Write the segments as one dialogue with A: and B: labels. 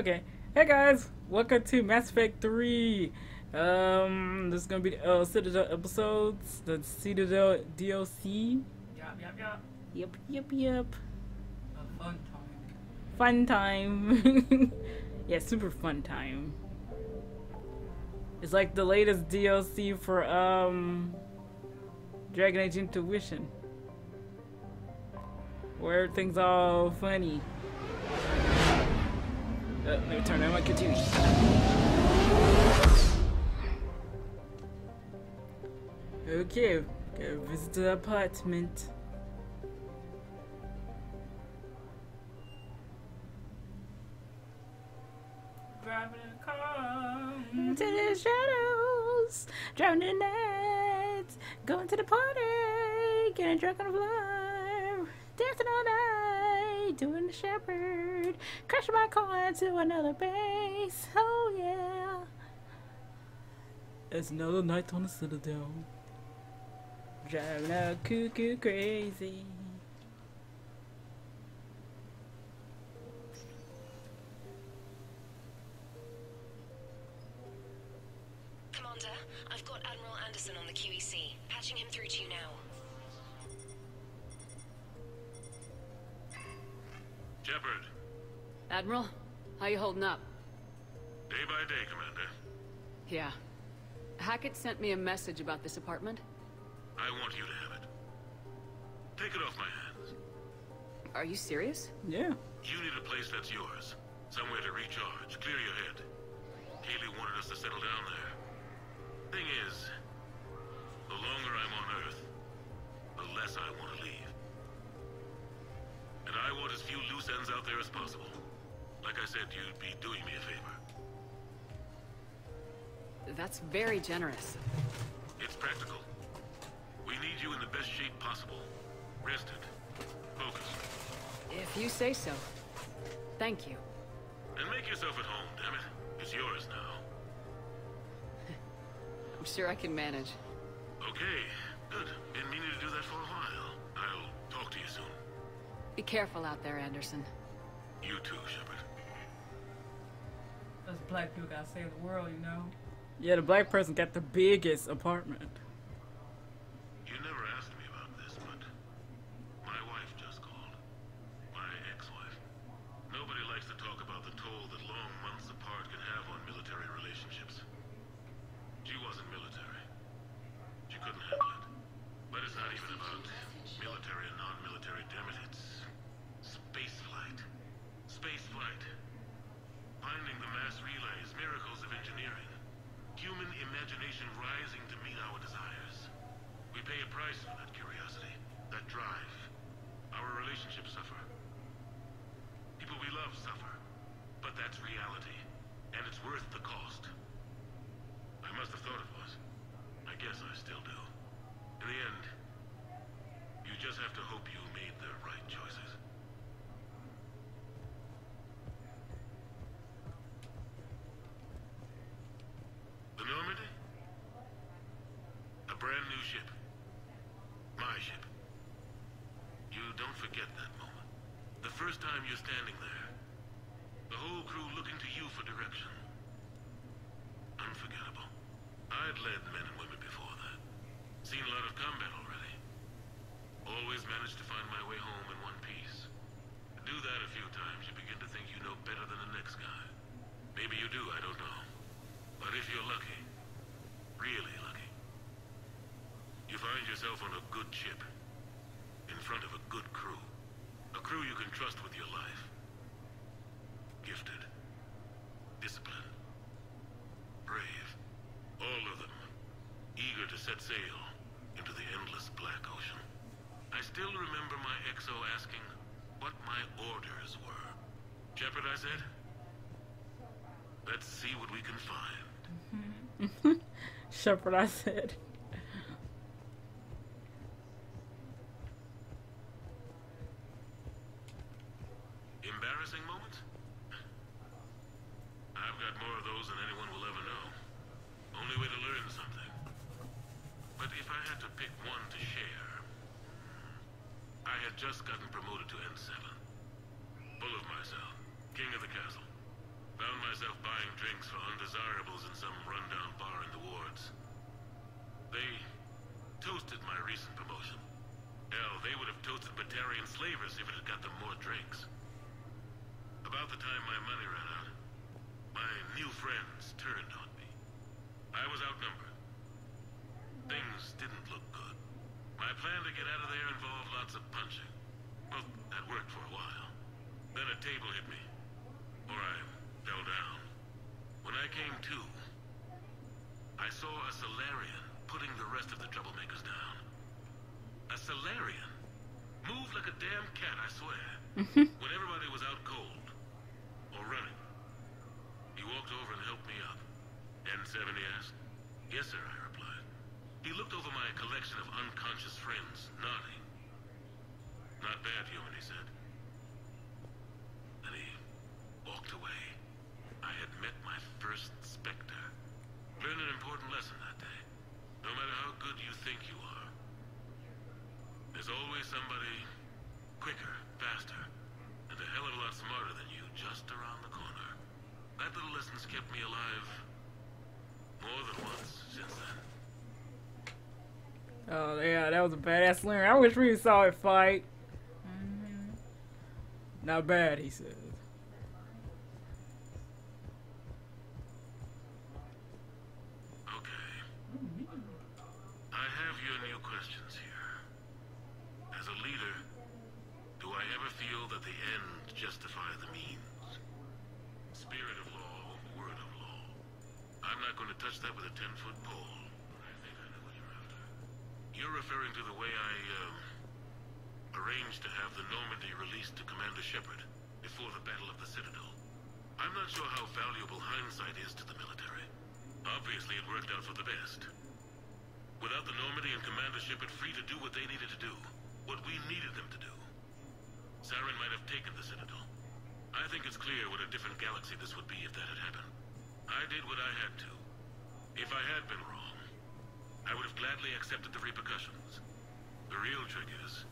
A: Okay. Hey guys, welcome to Mass Effect 3. This is gonna be the Citadel episodes, the Citadel DLC.
B: Yup.
A: Yep.
B: A fun time.
A: Fun time. Yeah, super fun time. It's like the latest DLC for Dragon Age Intuition, where everything's all funny. Let me turn on my computer. Okay, go visit the apartment.
B: Driving a car.
A: To the shadows, driving the night, going to the party, getting drunk on the floor, dancing all night, doing the Shepard, crashing my car into another base. Oh yeah. It's another night on the Citadel. Driving out cuckoo crazy.
C: Commander, I've got Admiral Anderson on the QEC. Patching him through to you now.
D: Shepard.
E: Admiral, how you holding up?
D: Day by day, Commander.
E: Yeah. Hackett sent me a message about this apartment.
D: I want you to have it. Take it off my hands.
E: Are you serious?
A: Yeah.
D: You need a place that's yours. Somewhere to recharge, clear your head. Kaylee wanted us to settle down there. Thing is, the longer I'm on Earth, the less I want to leave. And I want as few loose ends out there as possible. Like I said, you'd be doing me a favor.
E: That's very generous.
D: It's practical. We need you in the best shape possible. Rested. Focused.
E: If you say so. Thank you.
D: And make yourself at home, damn it. It's yours now.
E: I'm sure I can manage.
D: Okay, good. Been meaning to do that for a while. I'll talk to you soon.
E: Be careful out there, Anderson.
D: You too, Shepard.
B: Us black people gotta save the world, you know?
A: Yeah, the black person got the biggest apartment.
D: You never asked me about this, but my wife just called. My ex-wife. Nobody likes to talk about the toll that long months apart can have on military relationships. She wasn't military. She couldn't handle it. But it's not even about military and non-military, damn it. It's space flight. Space flight. Finding the mass relays, miracles of engineering. Human imagination rising to meet our desires. We pay a price for that curiosity, that drive. Our relationships suffer. People we love suffer. But that's reality, and it's worth the cost. I must have thought it was. I guess I still do. In the end, you just have to hope you made the right choices. The Normandy? A brand new ship. My ship. You don't forget that moment. The first time you're standing there. The whole crew looking to you for direction. Unforgettable. I'd led men and women before that. Seen a lot of combat already. Always managed to find my way home in one piece. Do that a few times, you begin to think you know better than the next guy. Maybe you do, I don't know. But if you're lucky, really lucky, you find yourself on a good ship, in front of a good crew. A crew you can trust with your life. Gifted. Disciplined. Brave. All of them. Eager to set sail into the endless black ocean. I still remember my XO asking what my orders were. Shepard, I said. Let's see what we can find.
A: Shepard, I said.
D: Embarrassing moments? I've got more of those than anyone will ever know. Only way to learn something. But if I had to pick one to share, I had just gotten promoted to N7. Full of myself, king of the castle. drinks for undesirables in some rundown bar in the wards. They toasted my recent promotion. Hell, they would have toasted Batarian slavers if it had got them more drinks. About the time my money ran out, my new friends turned on me. I was outnumbered. Things didn't look good. My plan to get out of there involved lots of punching. Well, that worked for a while. Then a table hit me. Or I fell down. When I came to, I saw a Solarian putting the rest of the troublemakers down. A Solarian? Moved like a damn cat, I swear. When everybody was out cold. Or running. He walked over and helped me up. N7, he asked. Yes, sir, I replied. He looked over my collection of unconscious friends, nodding. Not bad, human, he said. Then he walked away. I had met my first Spectre. Learned an important lesson that day. No matter how good you think you are, there's always somebody quicker, faster, and a hell of a lot smarter than you just around the corner. That little lesson's kept me alive more than once since then.
A: Oh yeah, that was a badass slinger. I wish we saw it fight. Not bad, he says.
D: Okay. I have your new questions here. As a leader, do I ever feel that the end justifies the means? Spirit of law over word of law. I'm not going to touch that with a 10-foot pole. I think I know what you're after. You're referring to the way I, arranged to have the Normandy released to Commander Shepard before the Battle of the Citadel. I'm not sure how valuable hindsight is to the military. Obviously, it worked out for the best. Without the Normandy and Commander Shepard free to do what they needed to do, what we needed them to do, Saren might have taken the Citadel. I think it's clear what a different galaxy this would be if that had happened. I did what I had to. If I had been wrong, I would have gladly accepted the repercussions. The real trick is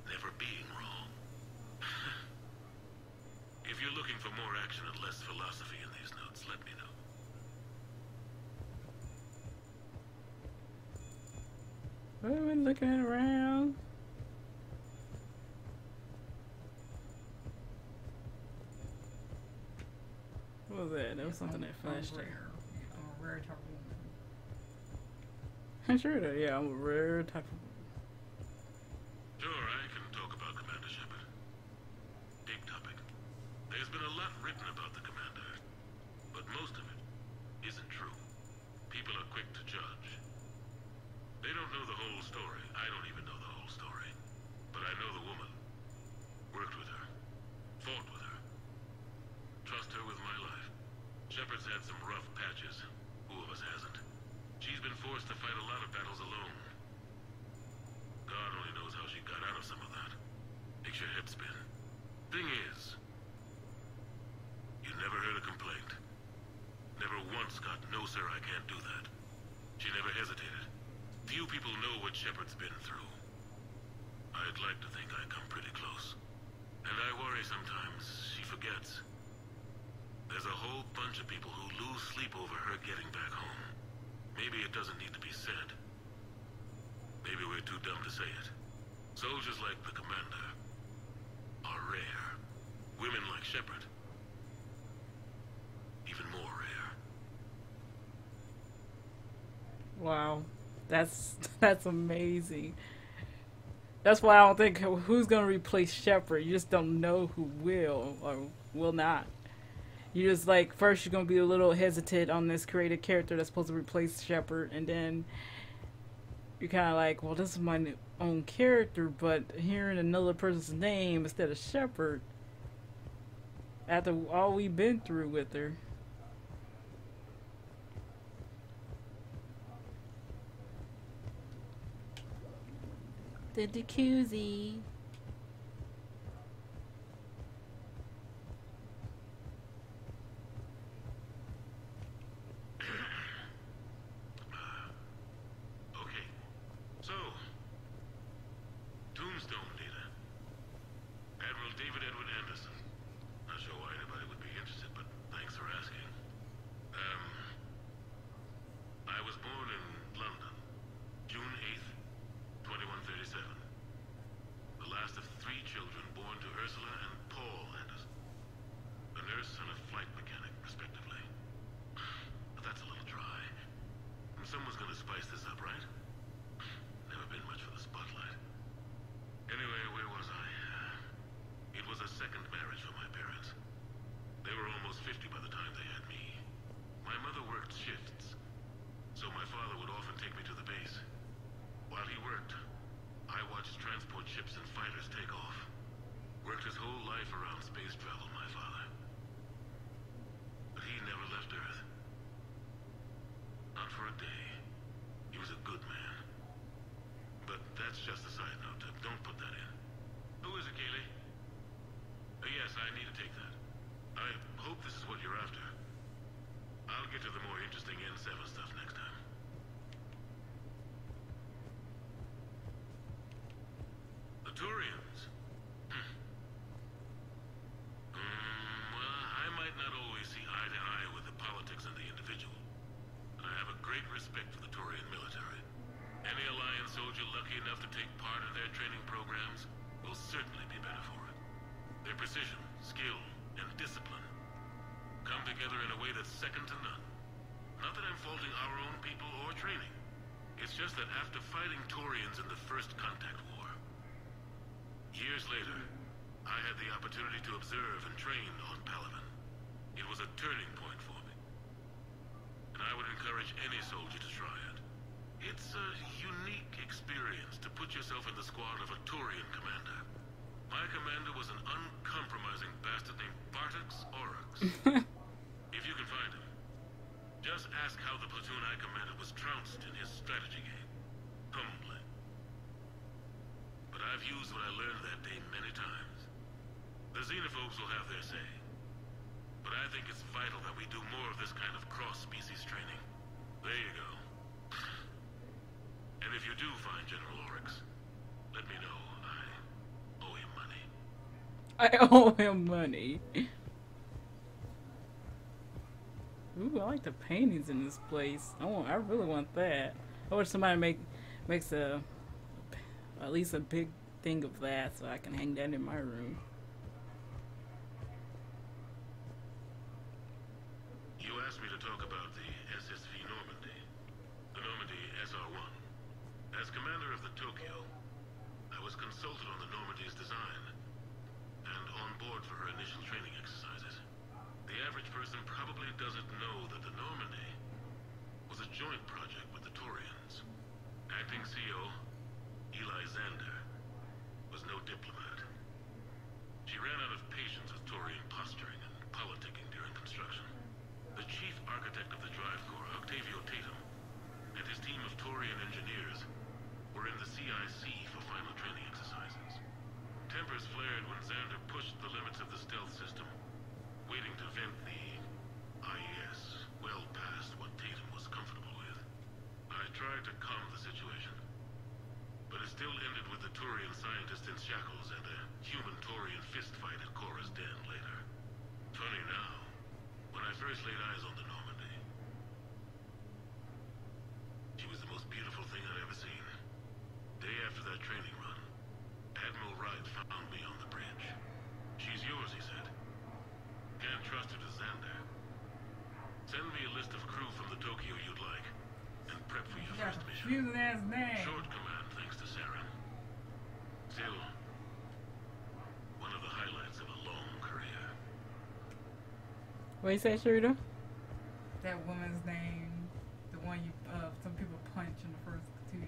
D: never being wrong. If you're looking for more action and less philosophy in these notes, let me know.
A: We've been looking around. What was that? That was something that flashed.
B: I'm a rare type of woman.
A: I'm sure that, yeah, I'm a rare type of.
D: Sure, I can talk about Commander Shepard. Big topic. There's been a lot written about the Commander, but most of it isn't true. People are quick to judge. They don't know the whole story. I don't even know the whole story. But I know the woman. Worked with her. Fought with her. Trust her with my life. Shepard's had some rough patches. Who of us hasn't? She's been forced to fight a lot of battles alone. God only knows how she got out of some of that. Makes your head spin. Thing is, you never heard a complaint. Never once got, no sir, I can't do that. She never hesitated. Few people know what Shepard's been through. I'd like to think I come pretty close. And I worry sometimes she forgets. There's a whole bunch of people who lose sleep over her getting back home. Maybe it doesn't need to be said. Maybe we're too dumb to say it. Soldiers like the Commander are rare. Women like Shepard, even more rare.
A: Wow, that's amazing. That's why I don't think who's gonna replace Shepard. You just don't know who will or will not. You just like first you're gonna be a little hesitant on this creative character that's supposed to replace Shepard, and then you're kind of like, well, this is my own character, but hearing another person's name instead of Shepard, after all we've been through with her. The jacuzzi.
D: Okay, so, Tombstone data. Admiral David Edward Anderson. Not sure why anybody would be interested, but thanks for asking. spaceships and fighters take off. Worked his whole life around space travel, my father. But he never left Earth. Not for a day. He was a good man. But that's just a side note. Don't put that in. Who is it, Kaylee? Yes, I need to take that. I hope this is what you're after. I'll get to the more interesting N7 stuff next time. The Turians. Well, I might not always see eye to eye with the politics and the individual. But I have a great respect for the Turian military. Any Alliance soldier lucky enough to take part in their training programs will certainly be better for it. Their precision, skill, and discipline come together in a way that's second to none. Not that I'm faulting our own people or training. It's just that after fighting Turians in the First Contact War, years later, I had the opportunity to observe and train on Palaven. It was a turning point for me. And I would encourage any soldier to try it. It's a unique experience to put yourself in the squad of a Turian commander. My commander was an uncompromising bastard named Bartix Oryx. If you can find him, just ask how the platoon I commanded was trounced in his strategy game. Humbly. But I've used what I learned that day many times. The xenophobes will have their say. But I think it's vital that we do more of this kind of cross-species training. There you go. And if you do find General Oryx, let me know. I owe him money.
A: I owe him money. Ooh, I like the paintings in this place. I really want that. I wish somebody makes at least a big thing of that so I can hang that in my room.
D: You asked me to talk about the SSV Normandy. The Normandy SR-1. As commander of the Tokyo, I was consulted on the Normandy's design and on board for her initial training exercises. The average person probably doesn't know that the Normandy was a joint project with the Turians. Acting CO, Eli Xander, was no diplomat. She ran out of patience with Turian posturing and politicking during construction. The chief architect of the Drive Corps, Octavio Tatum, and his team of Turian engineers were in the CIC for final training exercises. Tempers flared when Xander pushed the limits of the stealth system, waiting to vent the IES well past what Tatum was comfortable with. I tried to calm the situation, but it still ended with the Turian scientist in shackles and a human-Turian fistfight at Cora's den later. Funny now, when I first laid eyes on the Normandy, she was the most beautiful thing I'd ever seen. Day after that training run, Admiral Wright found me on the bridge. She's yours, he said. Can't trust her to Xander. Send me a list of crew from the Tokyo you'd like, and prep for your first mission. Short command thanks to Saren. Still, one of the highlights of a long career.
A: What you say, Sharita?
B: That woman's name, the one you some people punch in the first 2 games.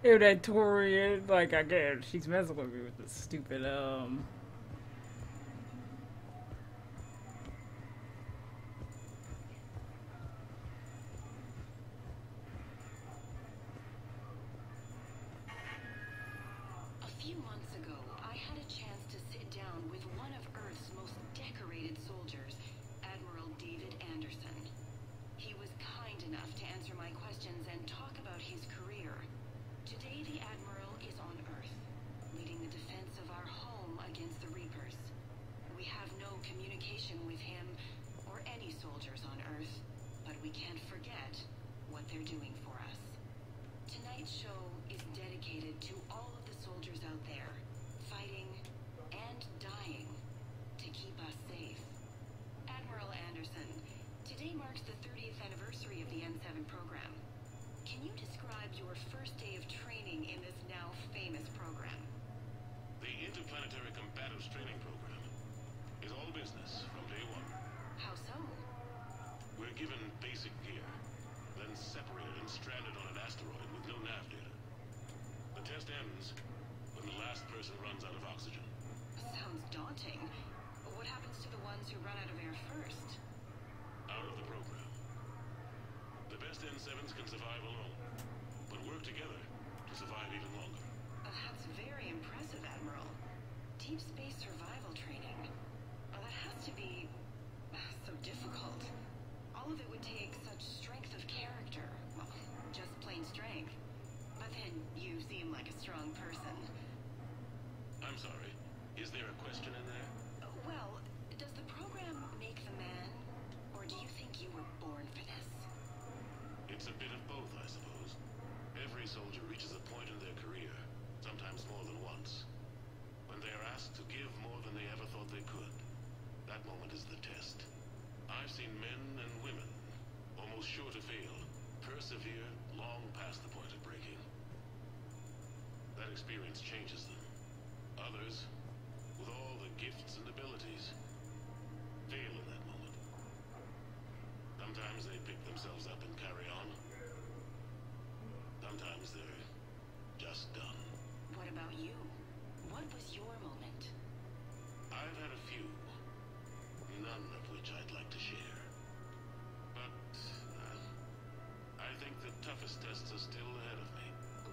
A: Ew, that Torian, like, I guess she's messing with me with this stupid,
C: A few months ago, I had a chance to sit down with one of Earth's most decorated soldiers, Admiral David Anderson. He was kind enough to answer my questions and talk about his career. Today, the Admiral is on Earth, leading the defense of our home against the Reapers. We have no communication with him or any soldiers on Earth, but we can't forget what they're doing for us. Tonight's show is dedicated to all of the soldiers out there, fighting and dying to keep us safe. Admiral Anderson, today marks the 30th anniversary of the N7 program. Can you describe your first day of training in this now famous program?
D: The Interplanetary Combatives Training Program is all business from day one.
C: How so?
D: We're given basic gear, then separated and stranded on an asteroid with no nav data. test ends when the last person runs out of oxygen.
C: Sounds daunting. What happens to the ones who run out of air first?
D: Out of the program. The best N7s can survive alone, but work together to survive even longer.
C: That's very impressive, Admiral. Deep space survival training. That has to be so difficult. All of it would take such strength of character. Well, just plain strength. But then you seem like a strong person.
D: I'm sorry. Is there a question in there?
C: Well, does the program make the man? Or do you think you were born for this?
D: It's a bit of both, I suppose. Every soldier reaches a point in their career, sometimes more than once, when they are asked to give more than they ever thought they could. That moment is the test. I've seen men and women, almost sure to fail, persevere long past the point of breaking. That experience changes them. Others, with all the gifts and abilities, fail in that moment. Sometimes they pick themselves up and carry on. Sometimes they're just done.
C: What about you? What was your moment?
D: I've had a few, none of which I'd like to share. But I think the toughest tests are still ahead of me.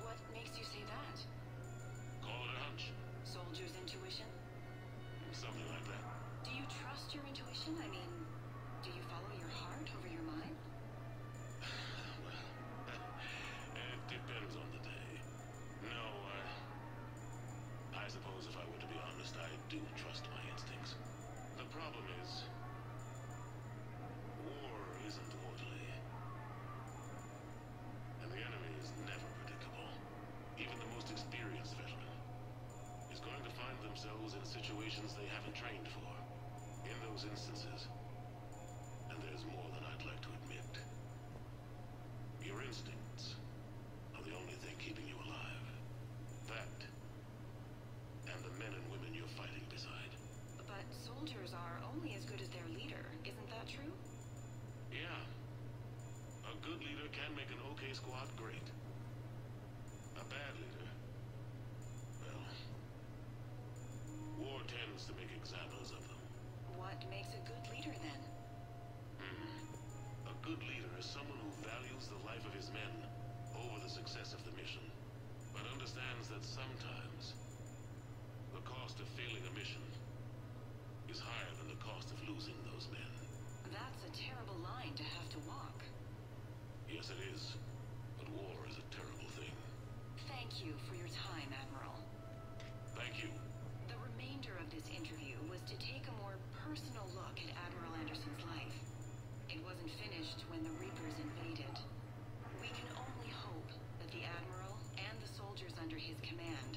C: What makes you say that?
D: Call it a hunch.
C: Soldier's intuition?
D: Something like that.
C: Do you trust your intuition? I mean, do you follow your heart over your mind?
D: Well, it depends on the day. No, I suppose if I were to be honest, I do trust my instincts. The problem is, war isn't orderly. And the enemy is never predictable. Even the most experienced veteran is going to find themselves in situations they haven't trained for. In those instances, and there's more than I'd like to admit, your instincts are the only thing keeping you alive. That, and the men and women you're fighting beside.
C: But soldiers are only as good as their leader. Isn't that true?
D: Yeah. A good leader can make an okay squad great. A bad leader, well, war tends to make examples of them.
C: What makes a good leader then?
D: A good leader is someone who values the life of his men over the success of the mission, but understands that sometimes the cost of failing a mission is higher than the cost of losing those men.
C: That's a terrible line to have to walk.
D: Yes, it is, but war is a terrible thing.
C: Thank you for your time, Admiral.
D: Thank you.
C: The remainder of this interview was to take a more personal look at Admiral Anderson's life. It wasn't finished when the Reapers invaded. We can only hope that the Admiral and the soldiers under his command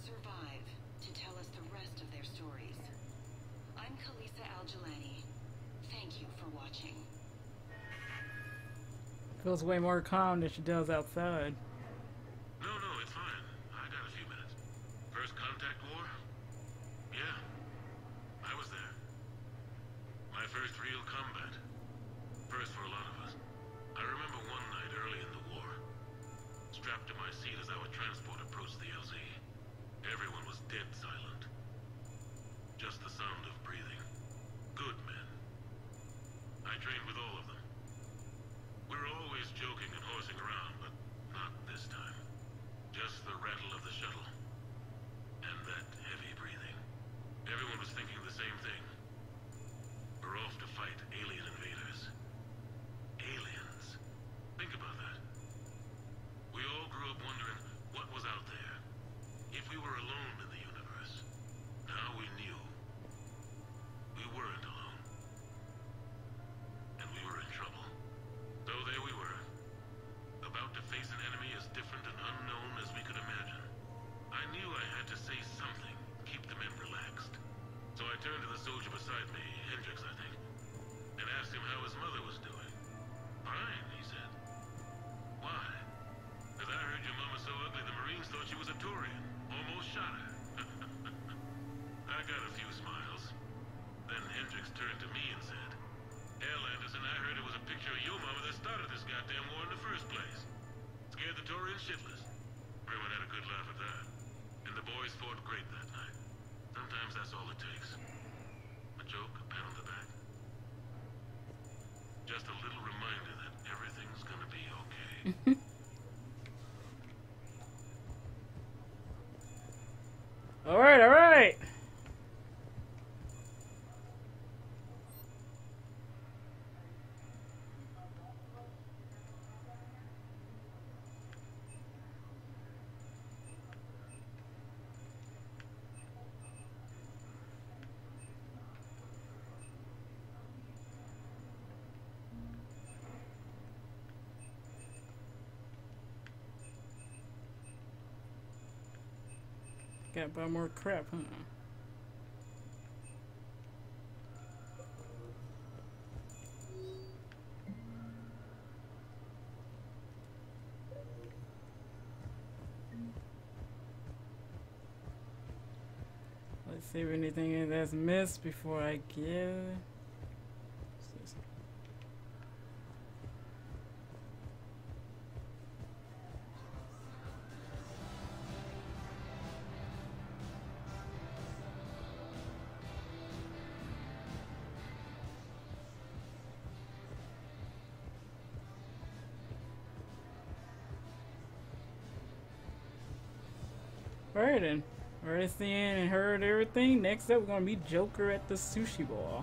C: survive to tell us the rest of their stories. I'm Kalisa Al-Jalani. Thank you for watching.
A: Feels way more calm than she does outside.
D: No, it's fine. I got a few minutes. First contact war? Yeah. I was there. My first real combat. First for a lot of us. I remember one night early in the war, strapped to my seat as our transport approached the LZ. Everyone was dead silent. Just the sound of breathing. Good men. I trained with all of them. We were always joking and horsing around, but not this time. Just the rattle of the shuttle. And that heavy breathing. Everyone was thinking the same thing. We're off to fight alien invaders. Aliens. Think about that. We all grew up wondering what was out there. If we were alone in the universe. Now we knew. We weren't alone. And we were in trouble. So there we were. About to face an enemy as different and unknown as we could imagine. I knew I had to say something, keep the men relaxed. So I turned to the soldier beside me, Hendricks, I think, and asked him how his mother was doing. Fine, he said. Why? Because I heard your mama so ugly the Marines thought she was a Turian. Almost shot her. I got a few smiles. Then Hendricks turned to me and said, Hell, Anderson, I heard it was a picture of your mama that started this goddamn war in the first place. Scared the Turians shitless. Everyone had a good good laugh at that. And the boys fought great that night. Sometimes that's all it takes. A joke, a pat on the back. Just a little reminder that everything's gonna be okay.
A: All right, all right. Gotta buy more crap, huh? Let's see if anything that's missed before I give. Alright then. Already seen and heard everything. Next up, we're gonna be Joker at the sushi bar.